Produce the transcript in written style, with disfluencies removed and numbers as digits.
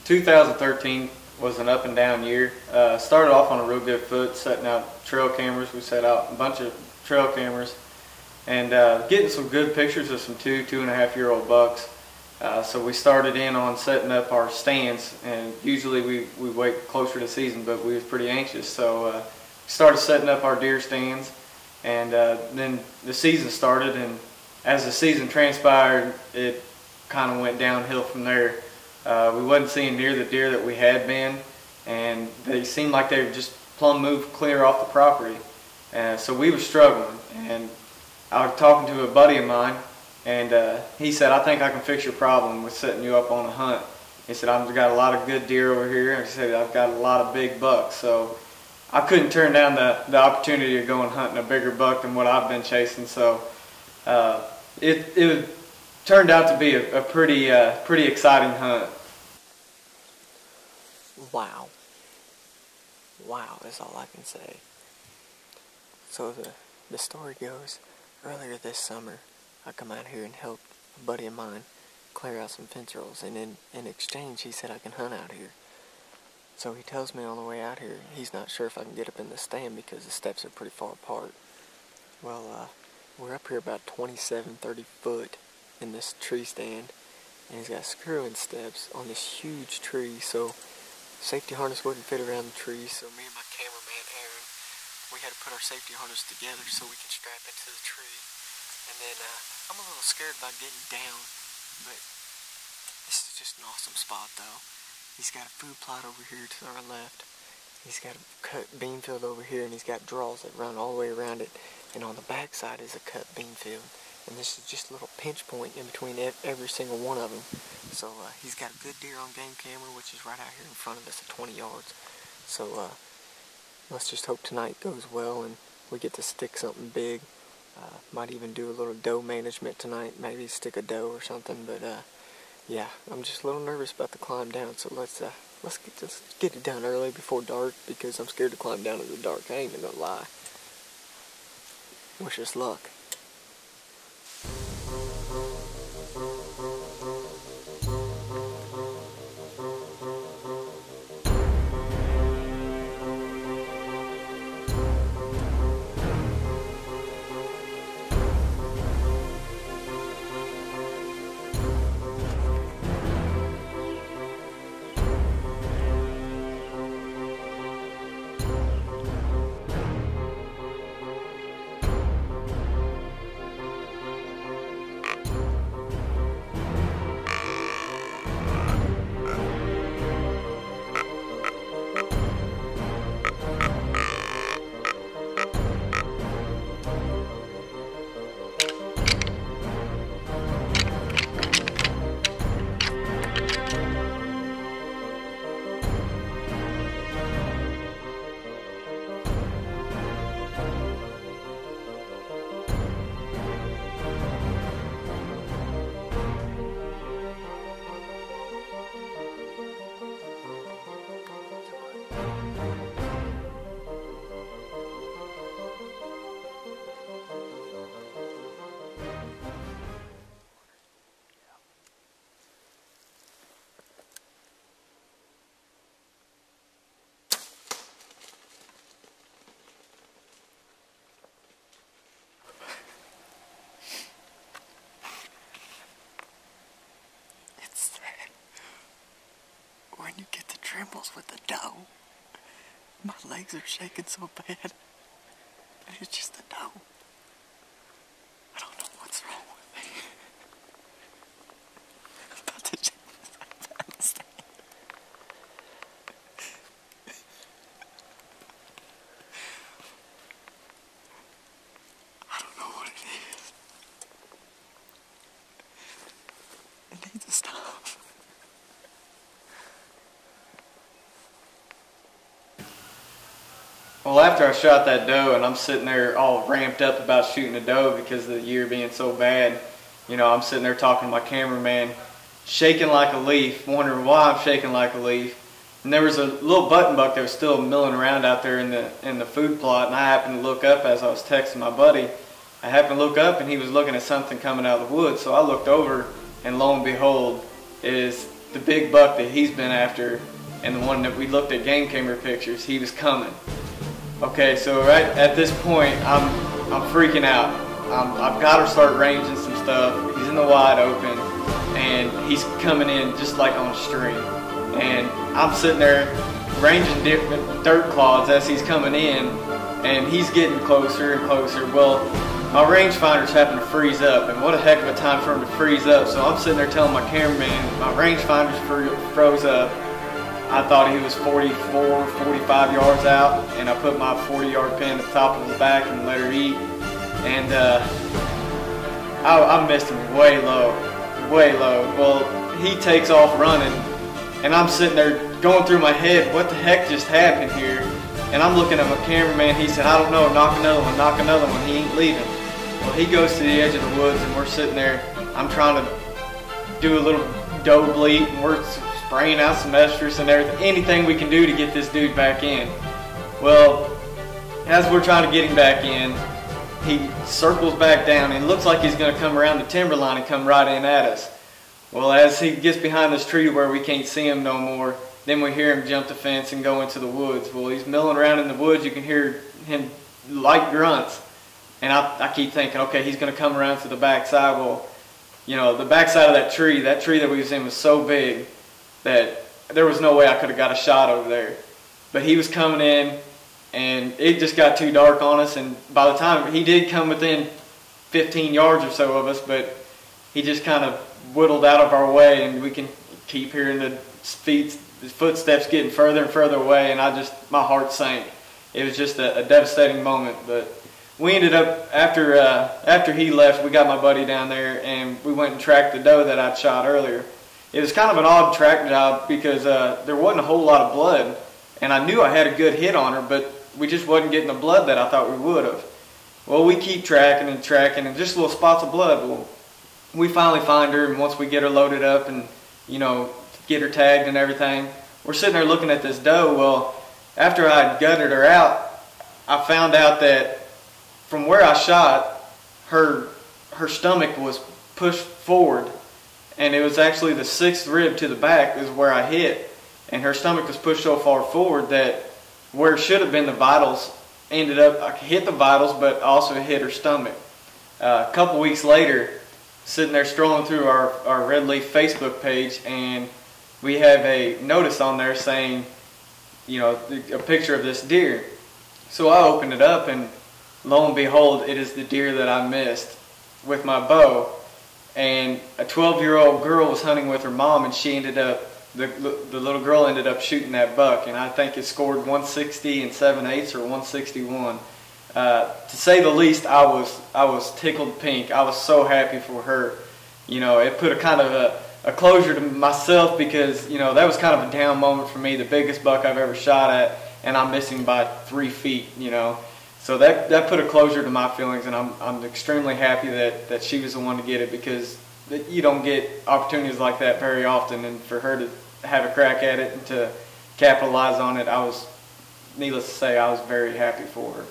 2013 was an up and down year. Started off on a real good foot, setting out trail cameras. We set out a bunch of trail cameras and getting some good pictures of some 2.5-year-old bucks. So we started in on setting up our stands, and usually we wait closer to season, but we was pretty anxious. So started setting up our deer stands, and then the season started, and as the season transpired, it kind of went downhill from there. We wasn't seeing near the deer that we had been, and they seemed like they just plumb moved clear off the property. So we were struggling, and I was talking to a buddy of mine, and he said, "I think I can fix your problem with setting you up on a hunt." He said, "I've got a lot of good deer over here," and he said, "I've got a lot of big bucks." So I couldn't turn down the opportunity of going hunting a bigger buck than what I've been chasing. So it turned out to be a pretty exciting hunt. Wow. Wow is all I can say. So the story goes, earlier this summer, I come out here and help a buddy of mine clear out some fence rows, and in exchange he said I can hunt out here. So he tells me on the way out here he's not sure if I can get up in the stand because the steps are pretty far apart. Well, we're up here about 27-30 foot in this tree stand, and he's got screw-in steps on this huge tree, so safety harness wouldn't fit around the tree, so me and my cameraman Aaron, we had to put our safety harness together so we could strap into the tree. And then I'm a little scared about getting down, but this is just an awesome spot though. He's got a food plot over here to our left. He's got a cut bean field over here, and he's got draws that run all the way around it. And on the back side is a cut bean field. And this is just a little pinch point in between every single one of them. So he's got a good deer on game camera, which is right out here in front of us at 20 yards. So let's just hope tonight goes well and we get to stick something big. Might even do a little doe management tonight, maybe stick a doe or something. But yeah, I'm just a little nervous about the climb down. So let's get it done early before dark, because I'm scared to climb down in the dark. I ain't even gonna lie. Wish us luck. When you get the trembles with the doe, my legs are shaking so bad, and it's just the doe. I don't know what's wrong with me. I'm about to shake this thing. I don't know what it is. It needs to stop. Well, after I shot that doe, and I'm sitting there all ramped up about shooting a doe because of the year being so bad, you know, I'm sitting there talking to my cameraman, shaking like a leaf, wondering why I'm shaking like a leaf. And there was a little button buck that was still milling around out there in the food plot, and I happened to look up as I was texting my buddy. I happened to look up, and he was looking at something coming out of the woods, so I looked over, and lo and behold, is the big buck that he's been after, and the one that we looked at game camera pictures, he was coming. Okay, so right at this point, I'm freaking out. I've got to start ranging some stuff. He's in the wide open, and he's coming in just like on a string. And I'm sitting there ranging different dirt clods as he's coming in, and he's getting closer and closer. Well, my rangefinder's having to freeze up, and what a heck of a time for him to freeze up. So I'm sitting there telling my cameraman, my rangefinder's froze up. I thought he was 44, 45 yards out, and I put my 40-yard pin at the top of his back and let her eat. And I missed him way low, way low. Well, he takes off running, and I'm sitting there going through my head, what the heck just happened here? And I'm looking at my cameraman. He said, I don't know, knock another one, knock another one. He ain't leaving. Well, he goes to the edge of the woods, and we're sitting there. I'm trying to do a little doe bleat, and we're spraying out some estrus and everything, anything we can do to get this dude back in. Well, as we're trying to get him back in, he circles back down, and it looks like he's going to come around the timberline and come right in at us. Well, as he gets behind this tree where we can't see him no more, then we hear him jump the fence and go into the woods. Well, he's milling around in the woods. You can hear him like grunts. And I keep thinking, okay, he's going to come around to the backside. Well, you know, the backside of that tree that we was in was so big that there was no way I could have got a shot over there. But he was coming in, and it just got too dark on us. And by the time he did come within 15 yards or so of us, but he just kind of whittled out of our way, and we can keep hearing the footsteps getting further and further away, and my heart sank. It was just a devastating moment. But we ended up, after he left, we got my buddy down there, and we went and tracked the doe that I'd shot earlier. It was kind of an odd track job because there wasn't a whole lot of blood, and I knew I had a good hit on her, but we just wasn't getting the blood that I thought we would have. Well, we keep tracking and tracking, and just little spots of blood. Well, we finally find her, and once we get her loaded up and, you know, get her tagged and everything, we're sitting there looking at this doe. Well, after I gutted her out, I found out that from where I shot, her stomach was pushed forward, and it was actually the 6th rib to the back is where I hit, and her stomach was pushed so far forward that where it should have been the vitals ended up, I hit the vitals, but also hit her stomach. A couple weeks later, sitting there strolling through our RedLeaf Facebook page, and we have a notice on there saying, you know, a picture of this deer. So I opened it up, and lo and behold, it is the deer that I missed with my bow. And a 12-year-old girl was hunting with her mom, and she ended up, the little girl ended up shooting that buck, and I think it scored 160 and 7/8 or 161. To say the least, I was tickled pink. I was so happy for her. You know, it put a kind of a closure to myself, because, you know, that was kind of a down moment for me, the biggest buck I've ever shot at, and I'm missing by 3 feet, you know. So that put a closure to my feelings, and I'm extremely happy that she was the one to get it, because you don't get opportunities like that very often, and for her to have a crack at it and to capitalize on it, needless to say, I was very happy for her.